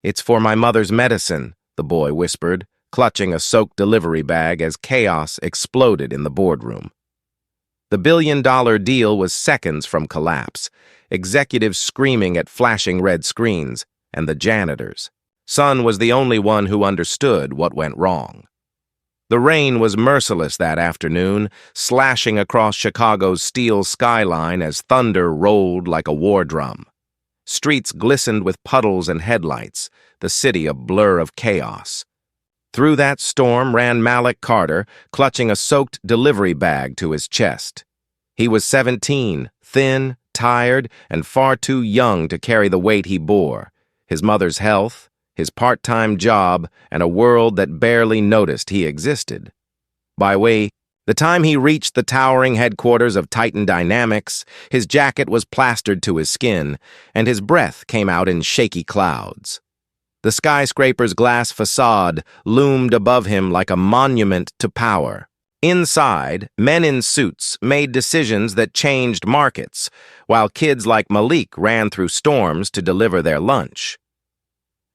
"It's for my mother's medicine," the boy whispered, clutching a soaked delivery bag as chaos exploded in the boardroom. The billion-dollar deal was seconds from collapse, executives screaming at flashing red screens, and the janitors. Son was the only one who understood what went wrong. The rain was merciless that afternoon, slashing across Chicago's steel skyline as thunder rolled like a war drum. Streets glistened with puddles and headlights, the city a blur of chaos. Through that storm ran Malik Carter, clutching a soaked delivery bag to his chest. He was 17, thin, tired, and far too young to carry the weight he bore: his mother's health, his part-time job, and a world that barely noticed he existed. By the time he reached the towering headquarters of Titan Dynamics, his jacket was plastered to his skin, and his breath came out in shaky clouds. The skyscraper's glass facade loomed above him like a monument to power. Inside, men in suits made decisions that changed markets, while kids like Malik ran through storms to deliver their lunch.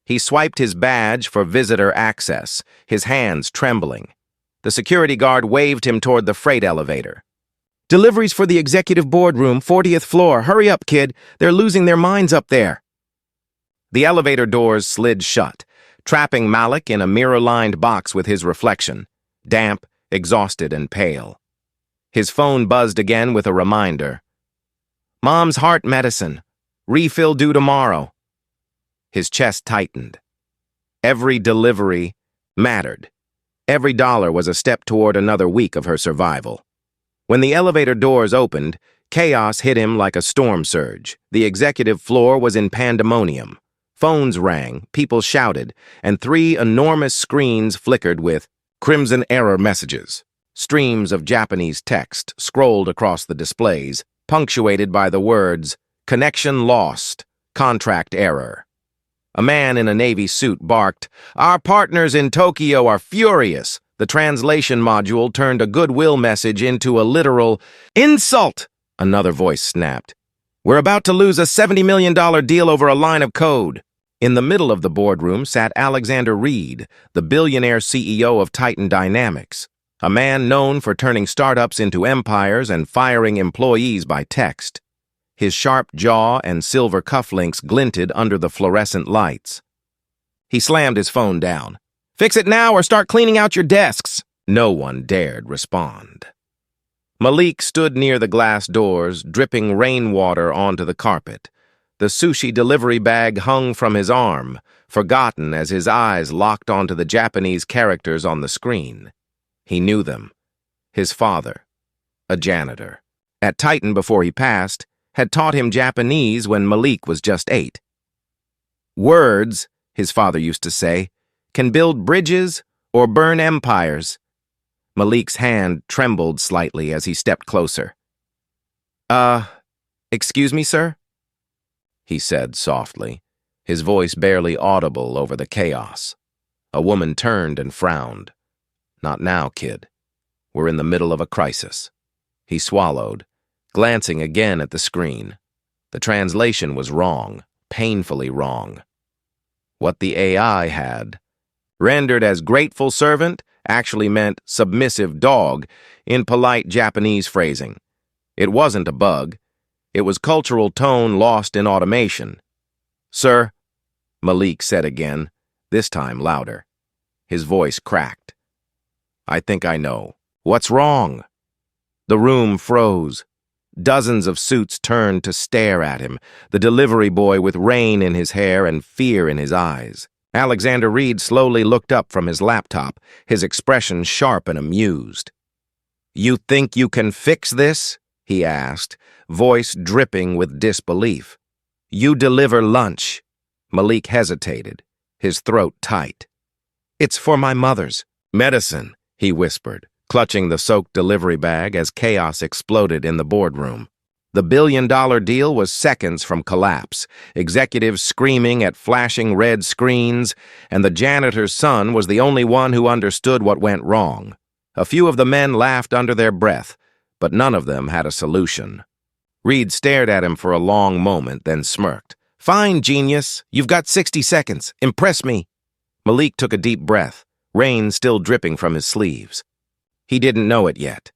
He swiped his badge for visitor access, his hands trembling. The security guard waved him toward the freight elevator. "Deliveries for the executive boardroom, 40th floor. Hurry up, kid. They're losing their minds up there." The elevator doors slid shut, trapping Malik in a mirror-lined box with his reflection, damp, exhausted, and pale. His phone buzzed again with a reminder. "Mom's heart medicine. Refill due tomorrow." His chest tightened. Every delivery mattered. Every dollar was a step toward another week of her survival. When the elevator doors opened, chaos hit him like a storm surge. The executive floor was in pandemonium. Phones rang, people shouted, and 3 enormous screens flickered with crimson error messages. Streams of Japanese text scrolled across the displays, punctuated by the words, "Connection lost, contract error." A man in a Navy suit barked, "Our partners in Tokyo are furious." The translation module turned a goodwill message into a literal insult. Another voice snapped, "We're about to lose a $70 million deal over a line of code." In the middle of the boardroom sat Alexander Reed, the billionaire CEO of Titan Dynamics, a man known for turning startups into empires and firing employees by text. His sharp jaw and silver cufflinks glinted under the fluorescent lights. He slammed his phone down. "Fix it now or start cleaning out your desks." No one dared respond. Malik stood near the glass doors, dripping rainwater onto the carpet. The sushi delivery bag hung from his arm, forgotten as his eyes locked onto the Japanese characters on the screen. He knew them. His father, a janitor. At Titan before he passed, had taught him Japanese when Malik was just 8. "Words," his father used to say, "can build bridges or burn empires." Malik's hand trembled slightly as he stepped closer. Excuse me, sir?" he said softly, his voice barely audible over the chaos. A woman turned and frowned. "Not now, kid. We're in the middle of a crisis." He swallowed, glancing again at the screen. The translation was wrong, painfully wrong. What the AI had, rendered as grateful servant, actually meant submissive dog in polite Japanese phrasing. It wasn't a bug. It was cultural tone lost in automation. "Sir," Malik said again, this time louder. His voice cracked. "I think I know. What's wrong?" The room froze. Dozens of suits turned to stare at him, the delivery boy with rain in his hair and fear in his eyes. Alexander Reed slowly looked up from his laptop, his expression sharp and amused. "You think you can fix this?" he asked, voice dripping with disbelief. "You deliver lunch." Malik hesitated, his throat tight. "It's for my mother's medicine," he whispered, clutching the soaked delivery bag as chaos exploded in the boardroom. The billion-dollar deal was seconds from collapse, executives screaming at flashing red screens, and the janitor's son was the only one who understood what went wrong. A few of the men laughed under their breath, but none of them had a solution. Reed stared at him for a long moment, then smirked. Fine, genius. You've got 60 seconds. Impress me. Malik took a deep breath, rain still dripping from his sleeves. He didn't know it yet,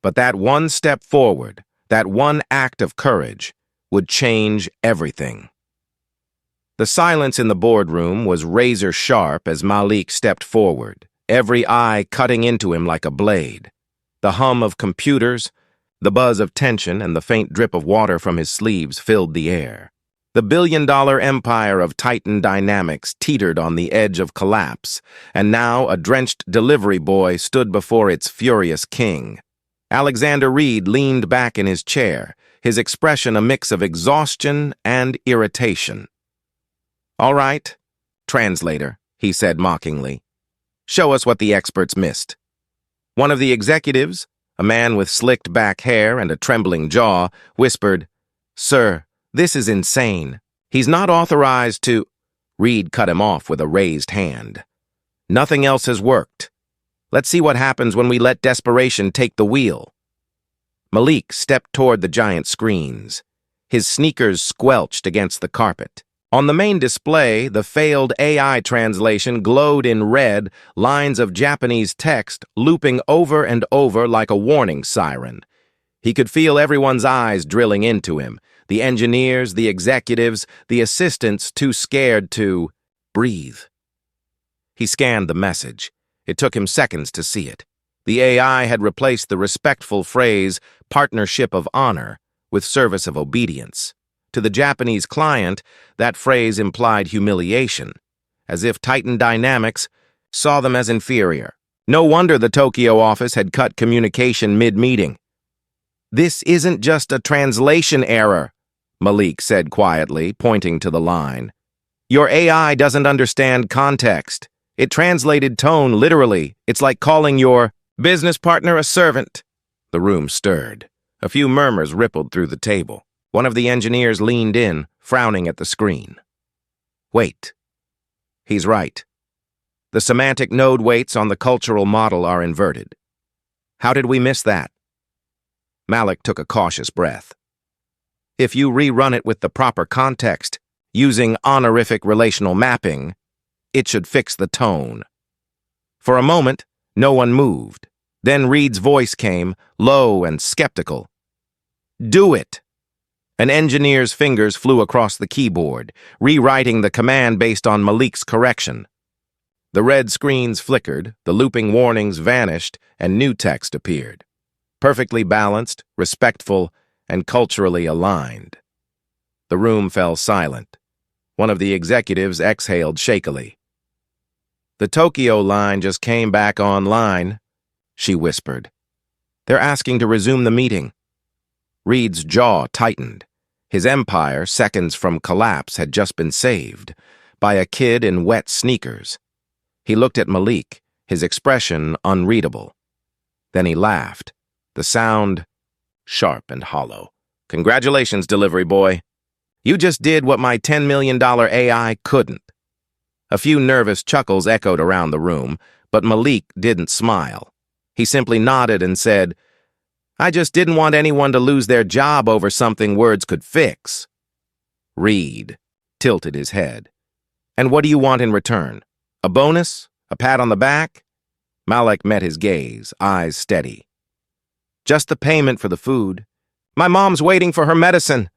but that one step forward, that one act of courage, would change everything. The silence in the boardroom was razor sharp as Malik stepped forward, every eye cutting into him like a blade. The hum of computers, the buzz of tension, and the faint drip of water from his sleeves filled the air. The billion-dollar empire of Titan Dynamics teetered on the edge of collapse, and now a drenched delivery boy stood before its furious king. Alexander Reed leaned back in his chair, his expression a mix of exhaustion and irritation. "All right, translator," he said mockingly. "Show us what the experts missed." One of the executives, a man with slicked back hair and a trembling jaw, whispered, "Sir, this is insane. He's not authorized to—" Reed cut him off with a raised hand. "Nothing else has worked. Let's see what happens when we let desperation take the wheel." Malik stepped toward the giant screens. His sneakers squelched against the carpet. On the main display, the failed AI translation glowed in red, lines of Japanese text looping over and over like a warning siren. He could feel everyone's eyes drilling into him, the engineers, the executives, the assistants too scared to breathe. He scanned the message. It took him seconds to see it. The AI had replaced the respectful phrase, partnership of honor, with service of obedience. To the Japanese client, that phrase implied humiliation, as if Titan Dynamics saw them as inferior. No wonder the Tokyo office had cut communication mid-meeting. "This isn't just a translation error," Malik said quietly, pointing to the line. "Your AI doesn't understand context. It translated tone literally. It's like calling your business partner a servant." The room stirred. A few murmurs rippled through the table. One of the engineers leaned in, frowning at the screen. "Wait. He's right. The semantic node weights on the cultural model are inverted. How did we miss that?" Malik took a cautious breath. "If you rerun it with the proper context, using honorific relational mapping, it should fix the tone." For a moment, no one moved. Then Reed's voice came, low and skeptical. "Do it." An engineer's fingers flew across the keyboard, rewriting the command based on Malik's correction. The red screens flickered, the looping warnings vanished, and new text appeared. Perfectly balanced, respectful, and culturally aligned. The room fell silent. One of the executives exhaled shakily. "The Tokyo line just came back online," she whispered. "They're asking to resume the meeting." Reed's jaw tightened. His empire, seconds from collapse, had just been saved by a kid in wet sneakers. He looked at Malik, his expression unreadable. Then he laughed, the sound sharp and hollow. "Congratulations, delivery boy. You just did what my $10 million AI couldn't." A few nervous chuckles echoed around the room, but Malik didn't smile. He simply nodded and said, "I just didn't want anyone to lose their job over something words could fix." Reed tilted his head. "And what do you want in return? A bonus? A pat on the back?" Malik met his gaze, eyes steady. "Just the payment for the food. My mom's waiting for her medicine."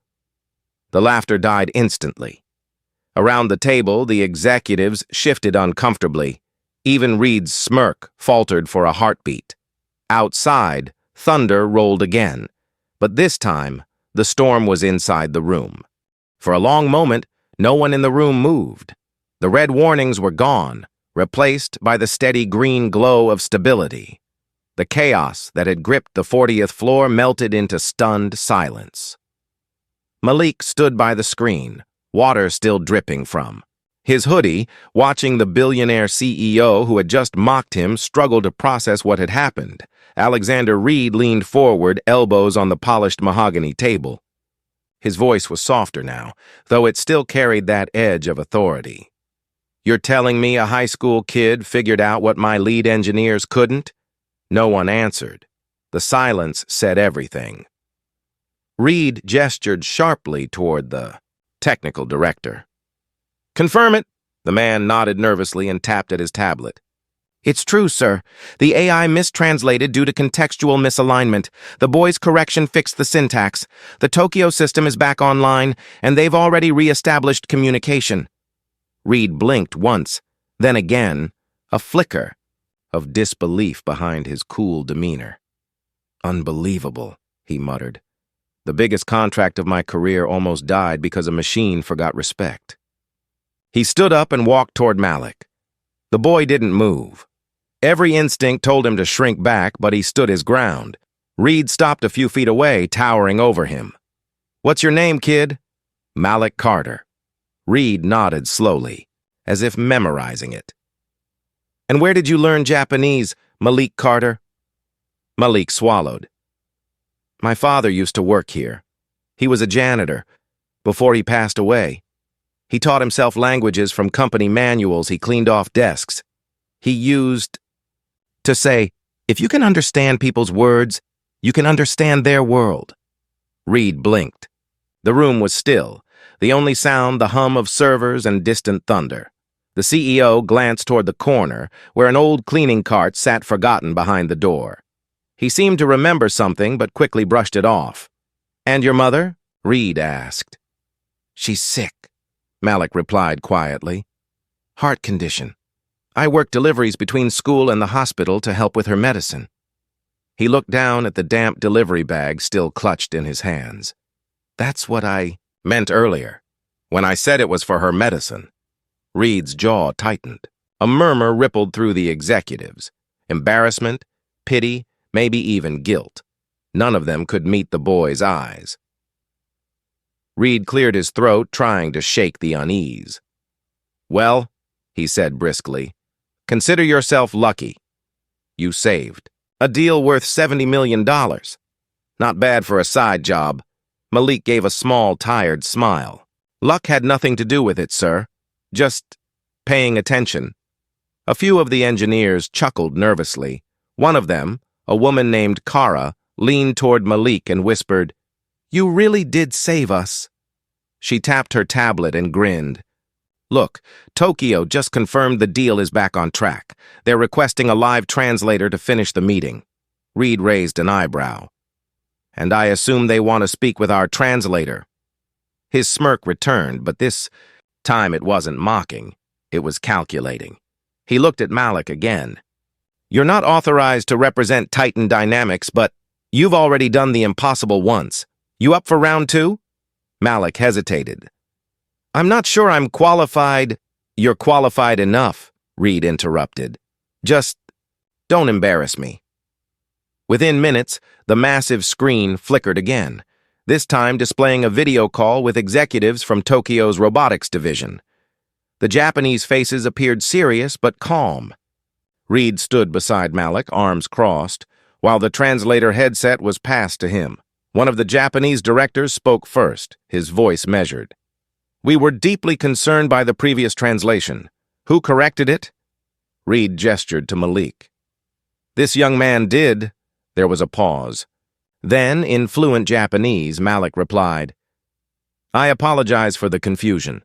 The laughter died instantly. Around the table, the executives shifted uncomfortably. Even Reed's smirk faltered for a heartbeat. Outside, thunder rolled again, but this time, the storm was inside the room. For a long moment, no one in the room moved. The red warnings were gone, replaced by the steady green glow of stability. The chaos that had gripped the 40th floor melted into stunned silence. Malik stood by the screen, water still dripping from. His hoodie, watching the billionaire CEO who had just mocked him struggle to process what had happened. Alexander Reed leaned forward, elbows on the polished mahogany table. His voice was softer now, though it still carried that edge of authority. "You're telling me a high school kid figured out what my lead engineers couldn't?" No one answered. The silence said everything. Reed gestured sharply toward the technical director. Confirm it. The man nodded nervously and tapped at his tablet. It's true, sir. The AI mistranslated due to contextual misalignment. The boy's correction fixed the syntax. The Tokyo system is back online, and they've already re-established communication. Reed blinked once, then again, a flicker of disbelief behind his cool demeanor. Unbelievable, he muttered. The biggest contract of my career almost died because a machine forgot respect. He stood up and walked toward Malik. The boy didn't move. Every instinct told him to shrink back, but he stood his ground. Reed stopped a few feet away, towering over him. What's your name, kid? Malik Carter. Reed nodded slowly, as if memorizing it. And where did you learn Japanese, Malik Carter? Malik swallowed. My father used to work here. He was a janitor before he passed away. He taught himself languages from company manuals he cleaned off desks. He used to say, if you can understand people's words, you can understand their world. Reed blinked. The room was still, the only sound the hum of servers and distant thunder. The CEO glanced toward the corner, where an old cleaning cart sat forgotten behind the door. He seemed to remember something, but quickly brushed it off. And your mother? Reed asked. She's sick, Malik replied quietly. Heart condition. I work deliveries between school and the hospital to help with her medicine. He looked down at the damp delivery bag still clutched in his hands. That's what I meant earlier, when I said it was for her medicine. Reed's jaw tightened. A murmur rippled through the executives. Embarrassment, pity, maybe even guilt. None of them could meet the boy's eyes. Reed cleared his throat, trying to shake the unease. Well, he said briskly, consider yourself lucky. You saved. A deal worth $70 million. Not bad for a side job. Malik gave a small, tired smile. Luck had nothing to do with it, sir. Just paying attention. A few of the engineers chuckled nervously. One of them, a woman named Kara, leaned toward Malik and whispered, You really did save us. She tapped her tablet and grinned. Look, Tokyo just confirmed the deal is back on track. They're requesting a live translator to finish the meeting. Reed raised an eyebrow. And I assume they want to speak with our translator. His smirk returned, but this time it wasn't mocking. It was calculating. He looked at Malik again. You're not authorized to represent Titan Dynamics, but you've already done the impossible once. You up for round 2? Malik hesitated. I'm not sure I'm qualified. You're qualified enough, Reed interrupted. Just don't embarrass me. Within minutes, the massive screen flickered again, this time displaying a video call with executives from Tokyo's robotics division. The Japanese faces appeared serious but calm. Reed stood beside Malik, arms crossed, while the translator headset was passed to him. One of the Japanese directors spoke first, his voice measured. We were deeply concerned by the previous translation. Who corrected it? Reed gestured to Malik. This young man did. There was a pause. Then, in fluent Japanese, Malik replied, I apologize for the confusion.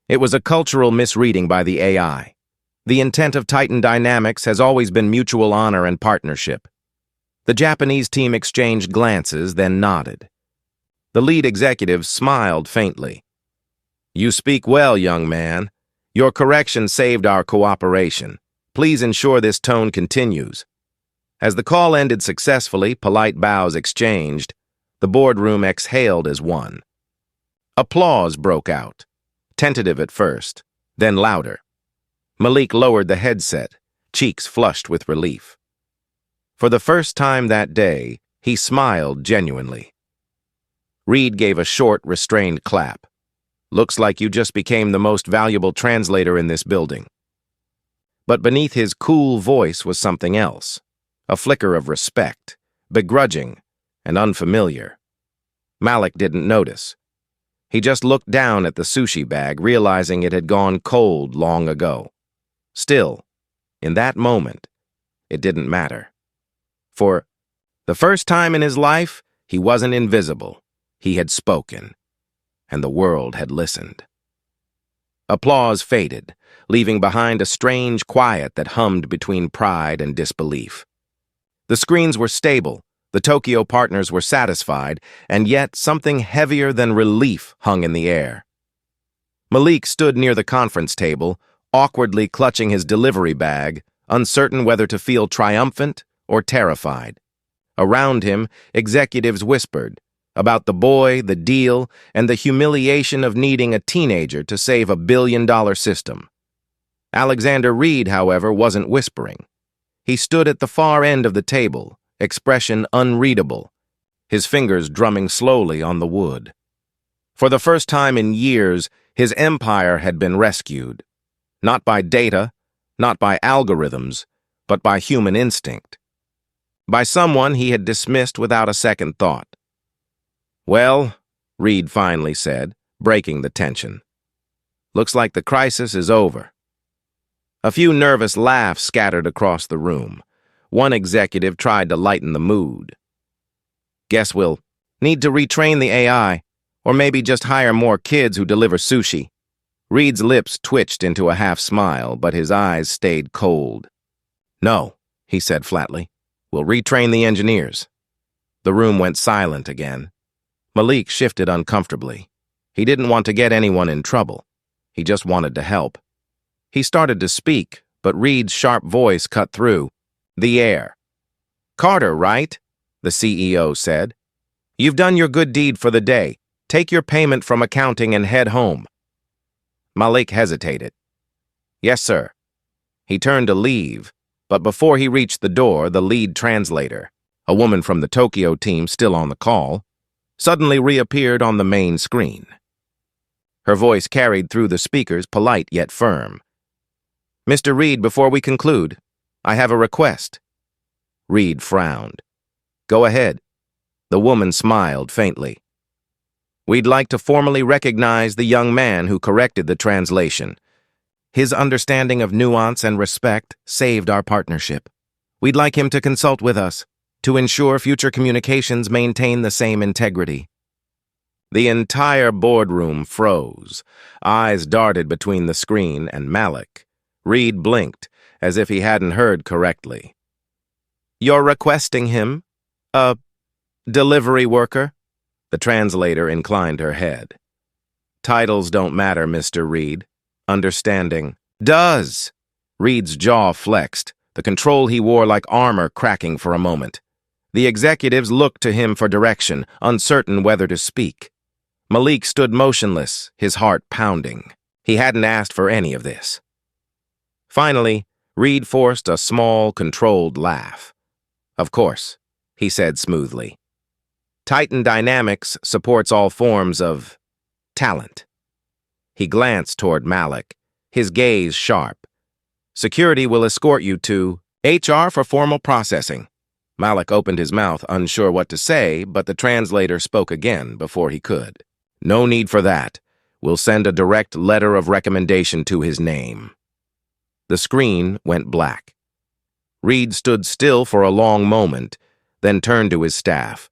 It was a cultural misreading by the AI. The intent of Titan Dynamics has always been mutual honor and partnership. The Japanese team exchanged glances, then nodded. The lead executive smiled faintly. You speak well, young man. Your correction saved our cooperation. Please ensure this tone continues. As the call ended successfully, polite bows exchanged, the boardroom exhaled as one. Applause broke out, tentative at first, then louder. Malik lowered the headset, cheeks flushed with relief. For the first time that day, he smiled genuinely. Reed gave a short, restrained clap. Looks like you just became the most valuable translator in this building. But beneath his cool voice was something else, a flicker of respect, begrudging and unfamiliar. Malik didn't notice. He just looked down at the sushi bag, realizing it had gone cold long ago. Still, in that moment, it didn't matter. For the first time in his life, he wasn't invisible. He had spoken. and the world had listened. Applause faded, leaving behind a strange quiet that hummed between pride and disbelief. The screens were stable, the Tokyo partners were satisfied, and yet something heavier than relief hung in the air. Malik stood near the conference table, awkwardly clutching his delivery bag, uncertain whether to feel triumphant or terrified. Around him, executives whispered about the boy, the deal, and the humiliation of needing a teenager to save a billion-dollar system. Alexander Reed, however, wasn't whispering. He stood at the far end of the table, expression unreadable, his fingers drumming slowly on the wood. For the first time in years, his empire had been rescued. Not by data, not by algorithms, but by human instinct. By someone he had dismissed without a second thought. "Well," Reed finally said, breaking the tension. "Looks like the crisis is over." A few nervous laughs scattered across the room. One executive tried to lighten the mood. "Guess we'll need to retrain the AI, or maybe just hire more kids who deliver sushi." Reed's lips twitched into a half-smile, but his eyes stayed cold. "No," he said flatly. "We'll retrain the engineers." The room went silent again. Malik shifted uncomfortably. He didn't want to get anyone in trouble. He just wanted to help. He started to speak, but Reed's sharp voice cut through. The air. "Carter, right?" the CEO said. "You've done your good deed for the day. Take your payment from accounting and head home." Malik hesitated. "Yes, sir." He turned to leave, but before he reached the door, the lead translator, a woman from the Tokyo team still on the call, suddenly reappeared on the main screen. Her voice carried through the speakers, polite yet firm. "Mr. Reed, before we conclude, I have a request." Reed frowned. "Go ahead." The woman smiled faintly. "We'd like to formally recognize the young man who corrected the translation. His understanding of nuance and respect saved our partnership. We'd like him to consult with us to ensure future communications maintain the same integrity." The entire boardroom froze. Eyes darted between the screen and Malik. Reed blinked, as if he hadn't heard correctly. "You're requesting him? A delivery worker?" The translator inclined her head. "Titles don't matter, Mr. Reed. Understanding does." Reed's jaw flexed, the control he wore like armor cracking for a moment. The executives looked to him for direction, uncertain whether to speak. Malik stood motionless, his heart pounding. He hadn't asked for any of this. Finally, Reed forced a small, controlled laugh. "Of course," he said smoothly. "Titan Dynamics supports all forms of talent." He glanced toward Malik, his gaze sharp. "Security will escort you to HR for formal processing." Malik opened his mouth, unsure what to say, but the translator spoke again before he could. "No need for that. We'll send a direct letter of recommendation to his name." The screen went black. Reed stood still for a long moment, then turned to his staff.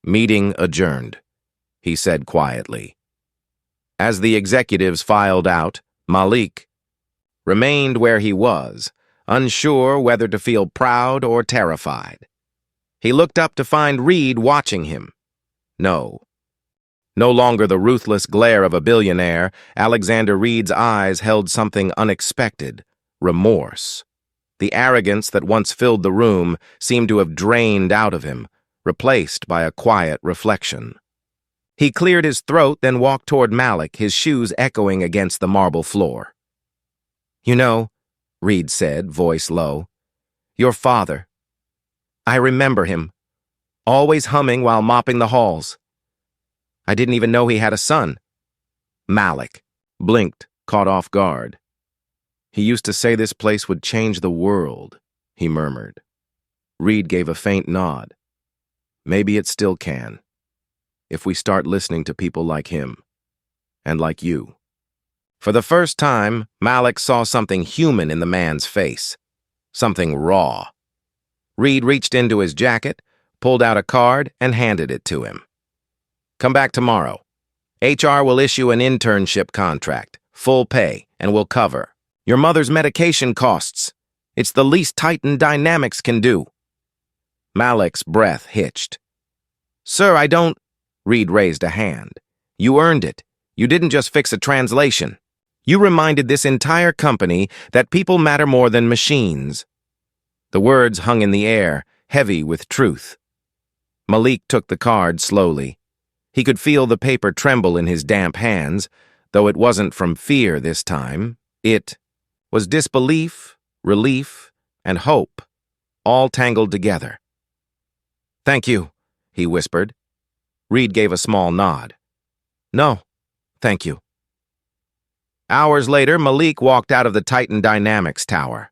"Meeting adjourned," he said quietly. As the executives filed out, Malik remained where he was, unsure whether to feel proud or terrified. He looked up to find Reed watching him. No longer the ruthless glare of a billionaire, Alexander Reed's eyes held something unexpected: remorse. The arrogance that once filled the room seemed to have drained out of him, replaced by a quiet reflection. He cleared his throat, then walked toward Malik, his shoes echoing against the marble floor. "You know," Reed said, voice low, "your father. I remember him, always humming while mopping the halls. I didn't even know he had a son." Malik blinked, caught off guard. "He used to say this place would change the world," he murmured. Reed gave a faint nod. "Maybe it still can, if we start listening to people like him, and like you." For the first time, Malik saw something human in the man's face, something raw. Reed reached into his jacket, pulled out a card, and handed it to him. "Come back tomorrow. HR will issue an internship contract, full pay, and will cover your mother's medication costs. It's the least Titan Dynamics can do. Malik's breath hitched. Sir, I don't... Reed raised a hand. You earned it. You didn't just fix a translation. You reminded this entire company that people matter more than machines. The words hung in the air, heavy with truth. Malik took the card slowly. He could feel the paper tremble in his damp hands, though it wasn't from fear this time. It was disbelief, relief, and hope, all tangled together. Thank you, he whispered. Reed gave a small nod. No, thank you. Hours later, Malik walked out of the Titan Dynamics tower.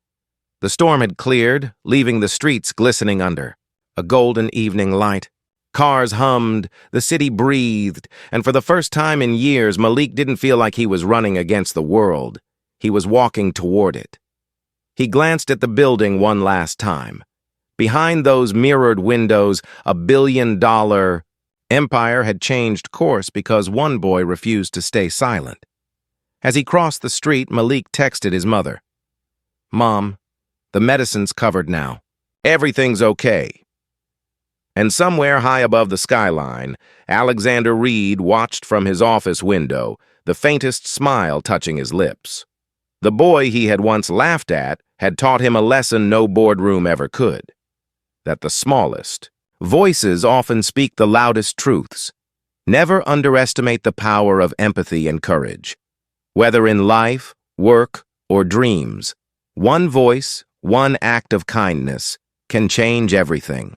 The storm had cleared, leaving the streets glistening under a golden evening light. Cars hummed, the city breathed, and for the first time in years, Malik didn't feel like he was running against the world. He was walking toward it. He glanced at the building one last time. Behind those mirrored windows, a billion-dollar empire had changed course because one boy refused to stay silent. As he crossed the street, Malik texted his mother. Mom, the medicine's covered now. Everything's okay. And somewhere high above the skyline, Alexander Reed watched from his office window, the faintest smile touching his lips. The boy he had once laughed at had taught him a lesson no boardroom ever could. That the smallest voices often speak the loudest truths. Never underestimate the power of empathy and courage. Whether in life, work, or dreams, one voice, one act of kindness can change everything.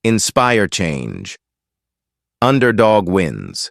Inspire change. Underdog wins.